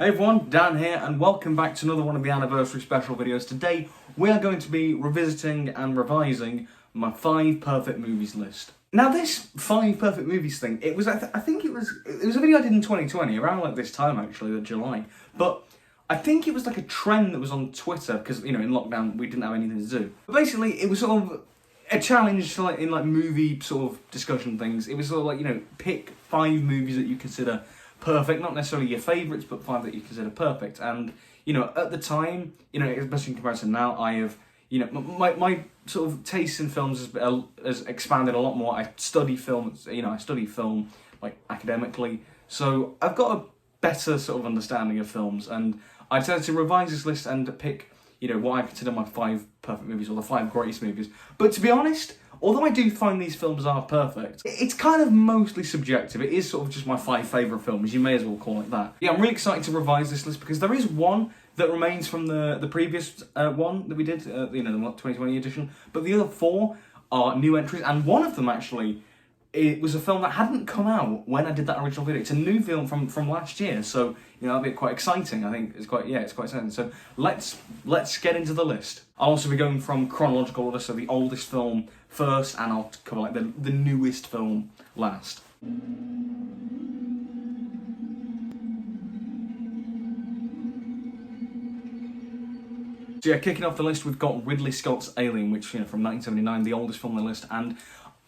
Hey everyone, Dan here, and welcome back to another one of the anniversary special videos. Today we are going to be revisiting and revising my 5 perfect movies list. Now this 5 perfect movies thing, it was I think it was a video I did in 2020, around like this time actually, July. But I think it was like a trend that was on Twitter because in lockdown we didn't have anything to do. But basically it was sort of a challenge to in movie sort of discussion things. It was sort of like pick 5 movies that you consider perfect, not necessarily your favourites, but 5 that you consider perfect. And at the time, especially in comparison now, I have my sort of taste in films has expanded a lot more. I study film, I study film like academically, so I've got a better sort of understanding of films, and I decided to revise this list and pick what I consider my 5 perfect movies, or the 5 greatest movies. But to be honest, although I do find these films are perfect, it's kind of mostly subjective. It is sort of just my 5 favourite films, you may as well call it that. Yeah, I'm really excited to revise this list because there is one that remains from the previous one that we did, the 2020 edition, but the other 4 are new entries, and one of them actually, it was a film that hadn't come out when I did that original video. It's a new film from last year, so that'll be quite exciting. I think it's quite exciting. So let's get into the list. I'll also be going from chronological order, so the oldest film first, and I'll cover like the newest film last. So yeah, kicking off the list, we've got Ridley Scott's Alien, which from 1979, the oldest film on the list. And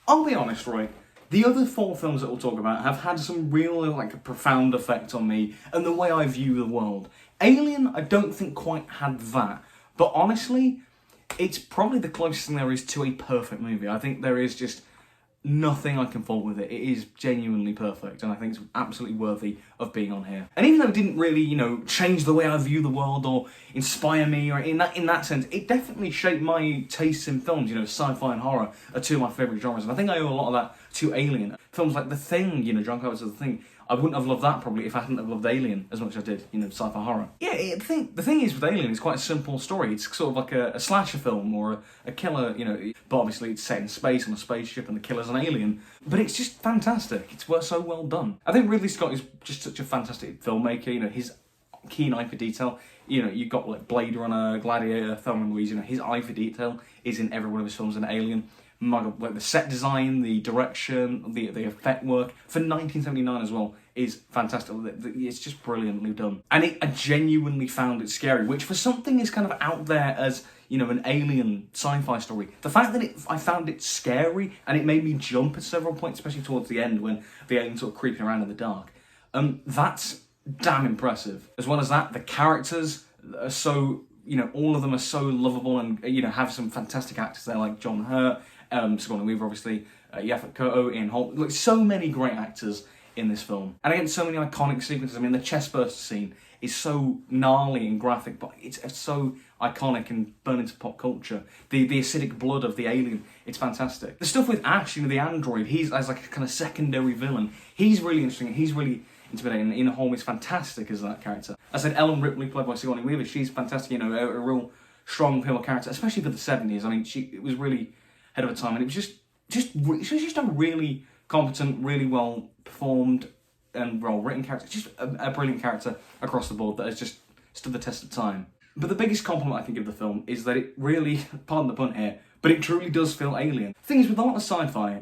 I'll be honest, right, the other 4 films that we'll talk about have had some real a profound effect on me and the way I view the world. Alien, I don't think quite had that, but honestly, it's probably the closest thing there is to a perfect movie. I think there is just nothing I can fault with it. It is genuinely perfect, and I think it's absolutely worthy of being on here. And even though it didn't really, change the way I view the world or inspire me, or in that sense, it definitely shaped my tastes in films. Sci-fi and horror are 2 of my favourite genres, and I think I owe a lot of that to Alien. Films like The Thing, John Carpenter's The Thing, I wouldn't have loved that probably if I hadn't have loved Alien as much as I did, sci-fi horror. Yeah, the thing is with Alien, it's quite a simple story. It's sort of like a slasher film or a killer, but obviously it's set in space on a spaceship and the killer's an alien. But it's just fantastic. It's so well done. I think Ridley Scott is just such a fantastic filmmaker. His keen eye for detail. You've got like Blade Runner, Gladiator, Thelma and Louise. His eye for detail is in every one of his films. And Alien, like the set design, the direction, the effect work for 1979 as well is fantastic. It's just brilliantly done, and I genuinely found it scary, which for something is kind of out there as an alien sci-fi story. The fact that I found it scary and it made me jump at several points, especially towards the end when the alien's sort of creeping around in the dark. That's damn impressive. As well as that, the characters are so all of them are so lovable, and have some fantastic actors there like John Hurt, Sigourney Weaver, obviously, Yaphet Kotto, Ian Holt. Like, so many great actors in this film. And again, so many iconic sequences. I mean, the chest burst scene is so gnarly and graphic, but it's so iconic and burned into pop culture. The acidic blood of the alien, it's fantastic. The stuff with Ash, the android, he's as like a kind of secondary villain. He's really interesting. He's really intimidating. Ian Holm is fantastic as that character. I said Ellen Ripley, played by Sigourney Weaver, she's fantastic. A real strong female character, especially for the 70s. I mean, it was really ahead of her time, and it was she was just a really competent, really well performed and well written character. Just a brilliant character across the board that has just stood the test of time. But the biggest compliment I can give the film is that it really, pardon the pun here, but it truly does feel alien. The thing is, with a lot of sci-fi,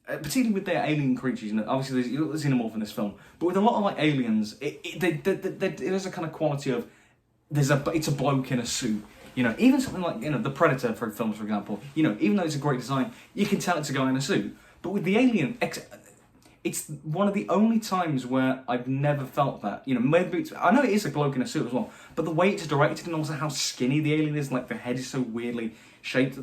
particularly with their alien creatures, obviously there's xenomorph in this film, but with a lot of aliens, there's a kind of quality of it's a bloke in a suit. Even something like the Predator for films, for example. Even though it's a great design, you can tell it's a guy in a suit. But with the Alien, it's one of the only times where I've never felt that. Maybe I know it is a bloke in a suit as well, but the way it's directed and also how skinny the alien is, like the head is so weirdly shaped,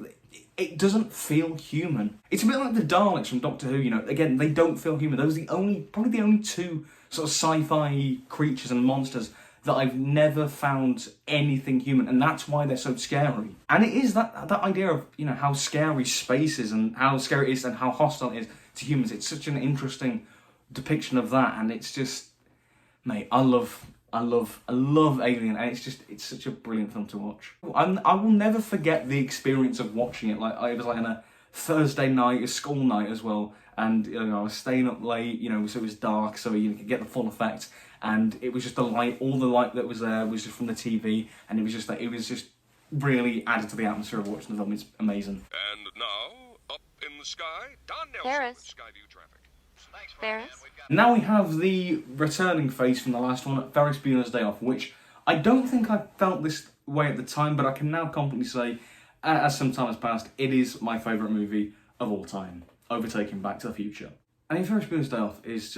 it doesn't feel human. It's a bit like the Daleks from Doctor Who. Again, they don't feel human. Those are probably the only 2 sort of sci-fi creatures and monsters that I've never found anything human, and that's why they're so scary. And it is that idea of how scary space is, and how scary it is, and how hostile it is to humans. It's such an interesting depiction of that, and it's just, mate, I love Alien, and it's such a brilliant film to watch. I will never forget the experience of watching it. Like, it was like on a Thursday night, a school night as well, and I was staying up late, so it was dark, so you could get the full effect, and it was just the light, all the light that was there was just from the TV, and it was just really added to the atmosphere of watching the film. It's amazing. And now, up in the sky, Don Nelson Ferris. with Skyview Traffic. Ferris? Now we have the returning face from the last one, Ferris Bueller's Day Off, which I don't think I felt this way at the time, but I can now confidently say, as some time has passed, it is my favourite movie of all time, overtaking Back to the Future. I mean, Ferris Bueller's Day Off is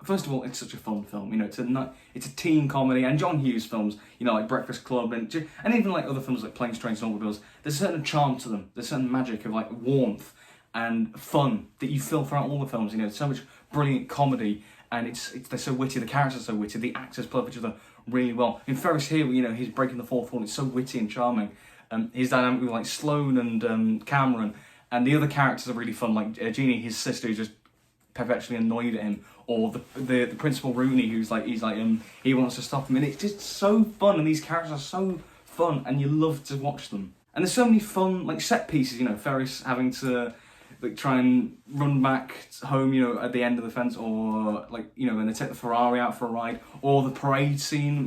first of all, it's such a fun film. It's a teen comedy, and John Hughes films, like Breakfast Club, and even like other films like Planes, Trains and Automobiles, there's a certain charm to them. There's a certain magic of like warmth and fun that you feel throughout all the films. It's so much brilliant comedy, and they're so witty. The characters are so witty. The actors play off each other really well. In Ferris here, he's breaking the fourth wall. It's so witty and charming. His dynamic with like Sloane and Cameron, and the other characters are really fun. Like Jeannie, his sister, who's just perpetually annoyed at him, or the Principal Rooney, he wants to stop him, and it's just so fun. And these characters are so fun, and you love to watch them. And there's so many fun like set pieces. Ferris having to try and run back home, at the end of the fence, or when they take the Ferrari out for a ride, or the parade scene,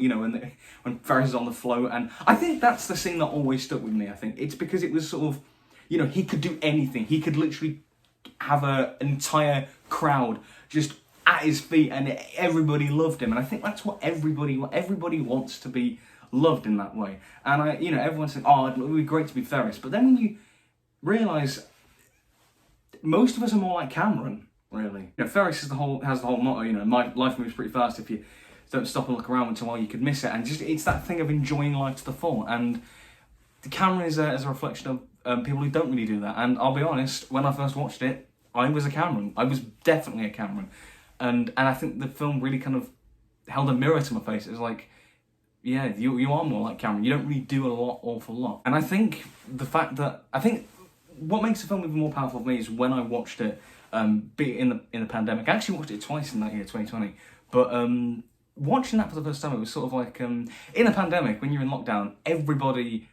when Ferris is on the float. And I think that's the scene that always stuck with me. I think it's because it was sort of, he could do anything. He could literally have an entire crowd just at his feet, and everybody loved him. And I think that's what everybody wants to be loved in that way. And everyone's saying, "Oh, it would be great to be Ferris," but then when you realise most of us are more like Cameron, really. Ferris has the whole motto, my life moves pretty fast. If you don't stop and look around once in a while, you could miss it. And it's that thing of enjoying life to the full. And Cameron is a reflection of people who don't really do that. And I'll be honest, when I first watched it, I was a Cameron. I was definitely a Cameron. And I think the film really kind of held a mirror to my face. It was like, yeah, you are more like Cameron. You don't really do awful lot. And I think what makes the film even more powerful for me is when I watched it, be it in the pandemic. I actually watched it twice in that year, 2020. But watching that for the first time, it was sort of like, in a pandemic, when you're in lockdown, everybody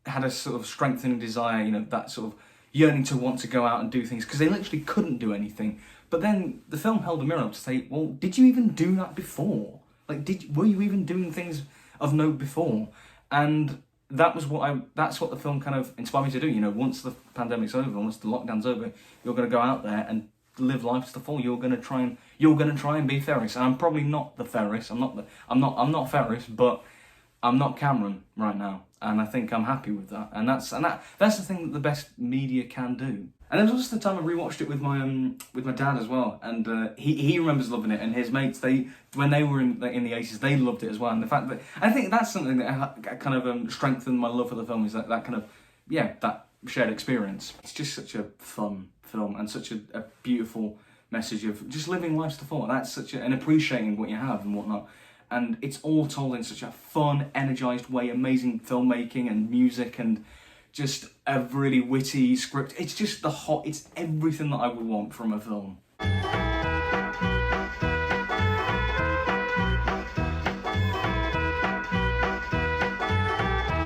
had a sort of strengthening desire, that sort of yearning to want to go out and do things, because they literally couldn't do anything. But then the film held a mirror up to say, well, did you even do that before? Were you even doing things of note before? And that's what the film kind of inspired me to do. Once the pandemic's over, once the lockdown's over, you're going to go out there and live life to the full. You're going to try and be Ferris. And I'm probably not the Ferris. I'm not Ferris, but I'm not Cameron right now. And I think I'm happy with that. And that's the thing that the best media can do. And there was also the time I rewatched it with my dad as well, and he remembers loving it, and his mates, when they were in the 80s, they loved it as well. And the fact that I think that's something that kind of strengthened my love for the film, is that kind of that shared experience. It's just such a fun film, and such a beautiful message of just living life to the full. That's and appreciating what you have and whatnot. And it's all told in such a fun, energised way, amazing filmmaking and music, and just a really witty script. It's just it's everything that I would want from a film.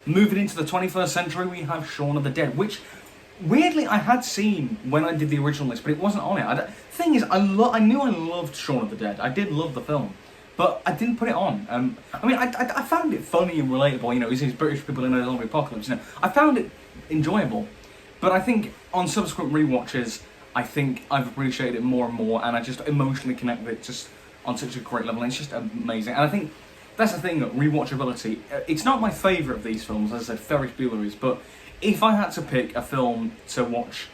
Moving into the 21st century, we have Shaun of the Dead, which weirdly I had seen when I did the original list, but it wasn't on it. Thing is, I knew I loved Shaun of the Dead. I did love the film, but I didn't put it on. I found it funny and relatable. These British people in a zombie apocalypse. I found it enjoyable, but I think on subsequent rewatches, I think I've appreciated it more and more, and I just emotionally connect with it just on such a great level. And it's just amazing. And I think that's the thing, rewatchability. It's not my favourite of these films, as I said, Ferris Bueller is, but if I had to pick a film to watch,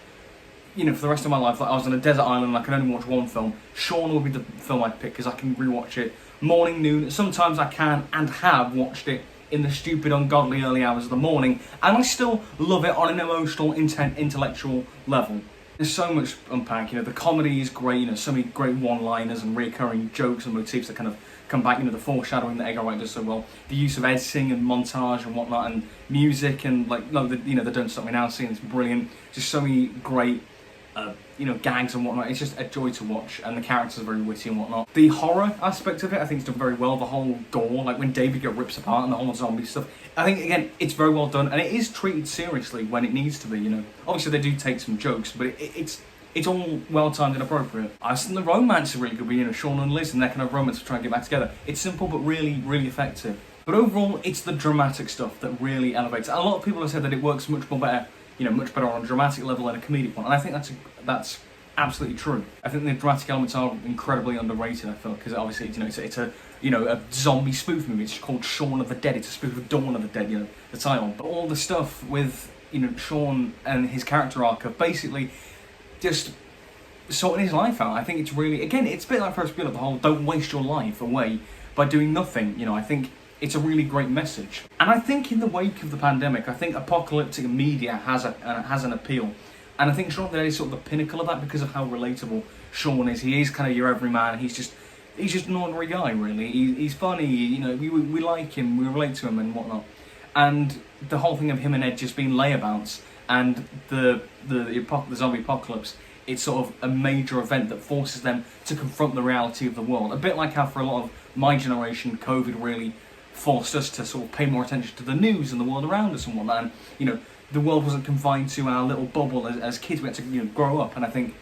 for the rest of my life, like I was on a desert island and I can only watch one film, Shaun would be the film I'd pick, because I can rewatch it morning, noon. Sometimes I can and have watched it in the stupid, ungodly early hours of the morning, and I still love it on an emotional, intellectual level. There's so much to unpack. The comedy is great. So many great one-liners and recurring jokes and motifs that kind of come back. The foreshadowing that Edgar Wright does so well. The use of editing and montage and whatnot, and music, and the Don't Stop Me Now scene is brilliant. Just so many great gags and whatnot. It's just a joy to watch, and the characters are very witty and whatnot. The horror aspect of it, I think, is done very well. The whole gore, like when David gets ripped apart and the whole zombie stuff, I think, again, it's very well done, and it is treated seriously when it needs to be. Obviously they do take some jokes, but it's it's all well timed and appropriate. I think the romance is really good. You know, Shaun and Liz and their kind of romance to try and get back together. It's simple but really, really effective. But overall, it's the dramatic stuff that really elevates it. A lot of people have said that it works much better on a dramatic level than a comedic one, and I think that's absolutely true. I think the dramatic elements are incredibly underrated. I feel because obviously it's a zombie spoof movie. It's called Shaun of the Dead. It's a spoof of Dawn of the Dead. You know, the title. But all the stuff with Shaun and his character arc of basically just sorting his life out. I think it's really, again, it's a bit like Ferris Bueller, the whole "don't waste your life away by doing nothing." You know, I think it's a really great message. And I think in the wake of the pandemic, I think apocalyptic media has an appeal. And I think Shaun of the Dead is sort of the pinnacle of that because of how relatable Shaun is. He is kind of your everyman. He's just an ordinary guy, really. He's funny, you know, we like him, we relate to him and whatnot. And the whole thing of him and Ed just being layabouts and the zombie apocalypse, it's sort of a major event that forces them to confront the reality of the world. A bit like how for a lot of my generation, COVID really forced us to sort of pay more attention to the news and the world around us and whatnot. And, you know, the world wasn't confined to our little bubble as kids. We had to grow up, and I think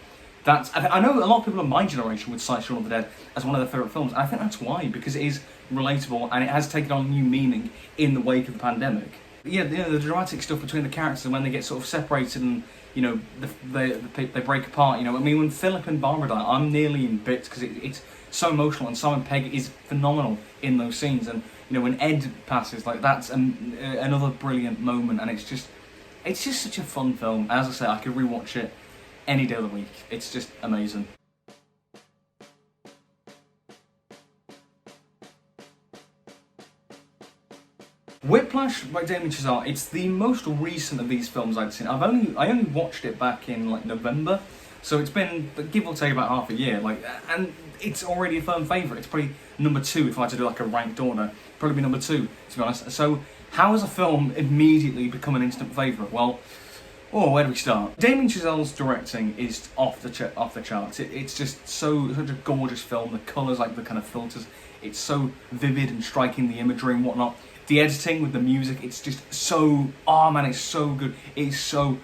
I know a lot of people of my generation would cite Shaun of the Dead as one of their favourite films, and I think that's why, because it is relatable and it has taken on new meaning in the wake of the pandemic. Yeah, the dramatic stuff between the characters and when they get sort of separated and they break apart. I mean, when Philip and Barbara die, I'm nearly in bits because it's so emotional, and Simon Pegg is phenomenal in those scenes. And when Ed passes, like that's another brilliant moment, and it's just such a fun film. As I say, I could rewatch it any day of the week. It's just amazing. Whiplash by Damien Chazelle. It's the most recent of these films I'd seen. I only watched it back in like November, so it's been give or take about half a year. And it's already a firm favourite. It's probably number 2 if I had to do like a ranked order. Probably be number 2 to be honest. So how has a film immediately become an instant favourite? Well, where do we start? Damien Chazelle's directing is off the charts. It's just such a gorgeous film. The colours, like the kind of filters, it's so vivid and striking. The imagery and whatnot. The editing with the music, it's just so, it's so good. It's so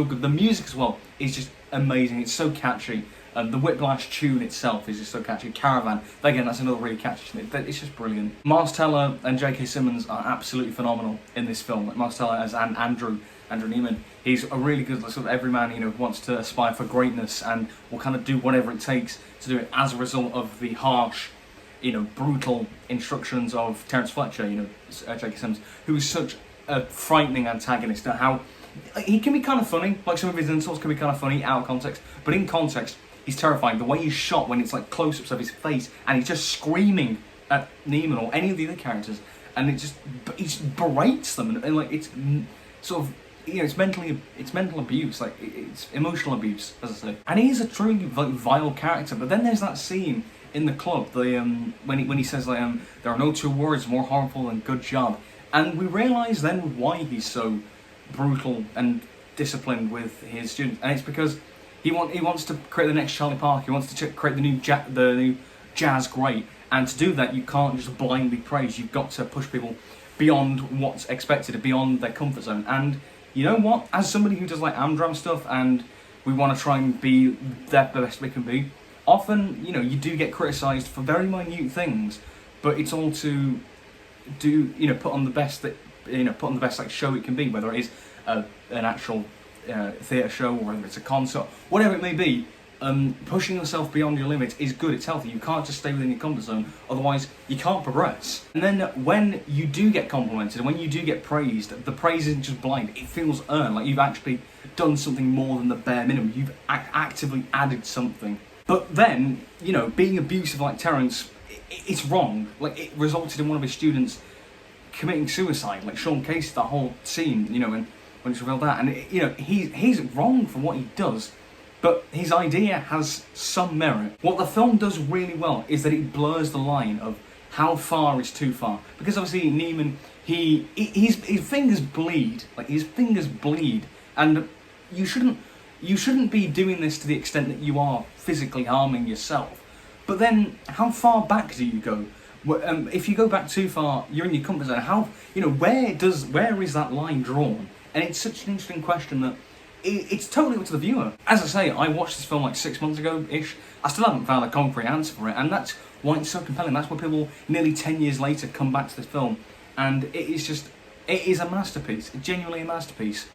good. The music as well is just amazing. It's so catchy. The Whiplash tune itself is just so catchy. Caravan, again, that's another really catchy tune. It's just brilliant. Miles Teller and J.K. Simmons are absolutely phenomenal in this film. Like Miles Teller as Andrew Neiman. He's a really good sort of everyman, who wants to aspire for greatness and will kind of do whatever it takes to do it as a result of the harsh, brutal instructions of Terence Fletcher, J.K. Simmons, who is such a frightening antagonist. How he can be kind of funny, like some of his insults can be kind of funny out of context, but in context, he's terrifying. The way he's shot when it's like close-ups of his face, and he's just screaming at Neiman or any of the other characters, and he just berates them, and like it's sort of. It's mental abuse, like it's emotional abuse, as I say. And he is a truly vile character. But then there's that scene in the club, when he says there are no two words more harmful than good job, and we realise then why he's so brutal and disciplined with his students, and it's because he wants to create the next Charlie Parker. He wants to create the new jazz great, and to do that you can't just blindly praise. You've got to push people beyond what's expected, beyond their comfort zone. And you know what? As somebody who does like Amdram stuff, and we want to try and be the best we can be, often, you do get criticised for very minute things, but it's all to do, put on the best like show it can be, whether it is an actual theatre show or whether it's a concert, whatever it may be. Pushing yourself beyond your limits is good, it's healthy. You can't just stay within your comfort zone, otherwise you can't progress. And then when you do get complimented, when you do get praised, the praise isn't just blind, it feels earned, like you've actually done something more than the bare minimum. You've actively added something. But then, being abusive like Terence, it's wrong. Like, it resulted in one of his students committing suicide, like Sean Casey, that whole scene, when it's revealed that. And, he's wrong for what he does. But his idea has some merit. What the film does really well is that it blurs the line of how far is too far. Because obviously Neiman, his fingers bleed. Like, his fingers bleed. And you shouldn't be doing this to the extent that you are physically harming yourself. But then, how far back do you go? If you go back too far, you're in your comfort zone. Where is that line drawn? And it's such an interesting question that it's totally up to the viewer. As I say, I watched this film like 6 months ago-ish. I still haven't found a concrete answer for it, and that's why it's so compelling. That's why people, nearly 10 years later, come back to this film, and it is a masterpiece, genuinely a masterpiece.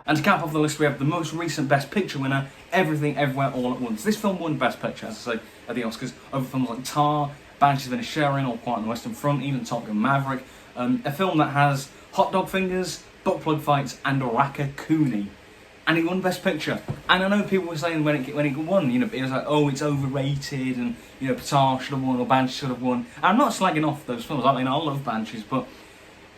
And to cap off the list, we have the most recent Best Picture winner, Everything Everywhere All at Once. This film won Best Picture, as I say, at the Oscars, over films like Tar, Banshees of Inisherin, All Quiet on the Western Front, even Top Gun Maverick. A film that has hot dog fingers, butt plug fights, and Rakakuni. And he won Best Picture. And I know people were saying when it won, you know, it was like, oh, it's overrated, and, you know, Tar should have won, or Banshees should have won. And I'm not slagging off those films. I mean, I love Banshees, but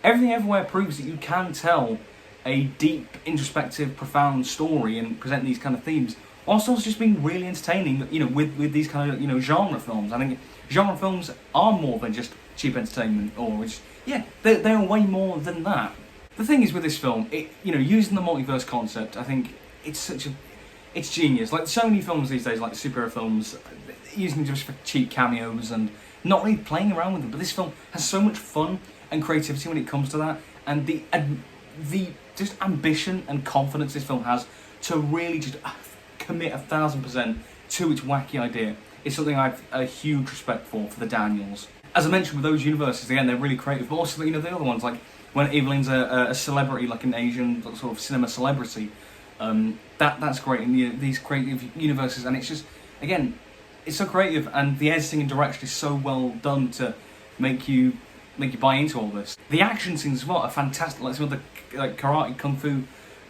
Everything Everywhere proves that you can tell a deep, introspective, profound story and present these kind of themes. Also, it's just been really entertaining, you know, with these kind of, you know, genre films. I think genre films are more than just cheap entertainment, or it's, yeah, they're way more than that. The thing is with this film, you know, using the multiverse concept, I think it's genius. Like so many films these days, like superhero films, using just for cheap cameos and not really playing around with them. But this film has so much fun and creativity when it comes to that, and the just ambition and confidence this film has to really just commit 1000% to its wacky idea is something I have a huge respect for the Daniels. As I mentioned, with those universes, again, they're really creative, but also, you know, the other ones, like when Evelyn's a celebrity, like an Asian sort of cinema celebrity, that's great in these creative universes, and it's just, again, it's so creative, and the editing and direction is so well done to make you buy into all this. The action scenes as well are fantastic, like some of the karate, kung fu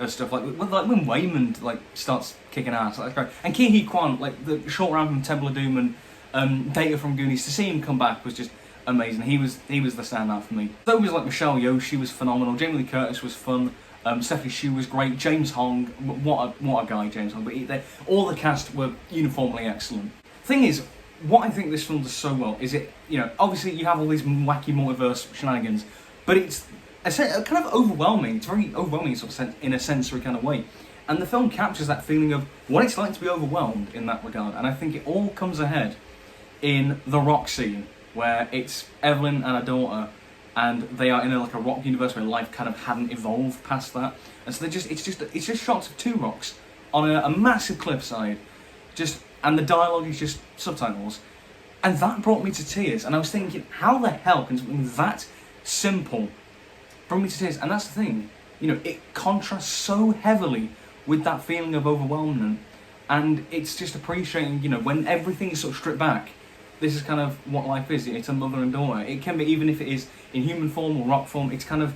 stuff, like when Waymond starts kicking ass, that's great. And Ke Huy Quan, like the short round from Temple of Doom and Data from Goonies, to see him come back was just amazing. He was the standout for me. So was like Michelle Yeoh, she was phenomenal. Jamie Lee Curtis was fun. Stephanie Hsu was great. James Hong, what a guy, James Hong. But all the cast were uniformly excellent. Thing is, what I think this film does so well is it, you know, obviously you have all these wacky multiverse shenanigans, but it's kind of overwhelming. It's very overwhelming in a sensory kind of way. And the film captures that feeling of what it's like to be overwhelmed in that regard. And I think it all comes ahead in the rock scene, where it's Evelyn and her daughter, and they are in a rock universe where life kind of hadn't evolved past that. And so it's just shots of two rocks on a massive cliffside, and the dialogue is just subtitles. And that brought me to tears. And I was thinking, how the hell can something that simple bring me to tears? And that's the thing, you know, it contrasts so heavily with that feeling of overwhelmment. And it's just appreciating, you know, when everything is sort of stripped back, this is kind of what life is. It's a mother and daughter. It can be, even if it is in human form or rock form, it's kind of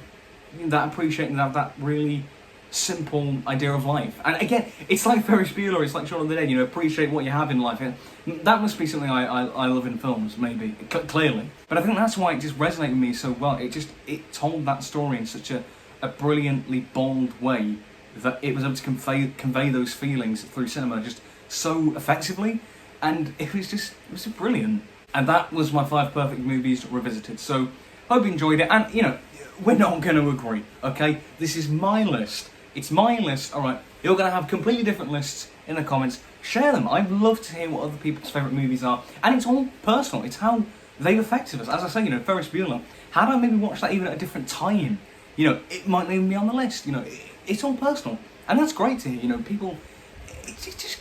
that appreciating that really simple idea of life. And again, it's like Ferris Bueller, it's like Shaun of the Dead, you know, appreciate what you have in life. That must be something I love in films, maybe, clearly. But I think that's why it just resonated with me so well. It told that story in such a brilliantly bold way that it was able to convey those feelings through cinema just so effectively. And it was brilliant. And that was my 5 perfect movies revisited. So, hope you enjoyed it. And, you know, we're not going to agree, okay? This is my list. It's my list, alright. You're going to have completely different lists in the comments. Share them. I'd love to hear what other people's favourite movies are. And it's all personal. It's how they've affected us. As I say, you know, Ferris Bueller, had I maybe watched that even at a different time, you know, it might not even be on the list. You know, it's all personal. And that's great to hear, you know, people...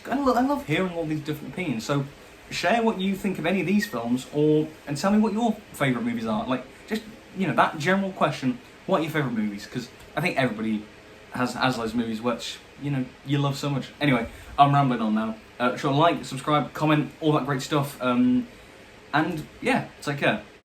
I love hearing all these different opinions. So share what you think of any of these films, and tell me what your favourite movies are. Like, just, you know, that general question, what are your favourite movies? Because I think everybody has those movies which, you know, you love so much. Anyway, I'm rambling on now. Sure, like, subscribe, comment, all that great stuff. And yeah, take care.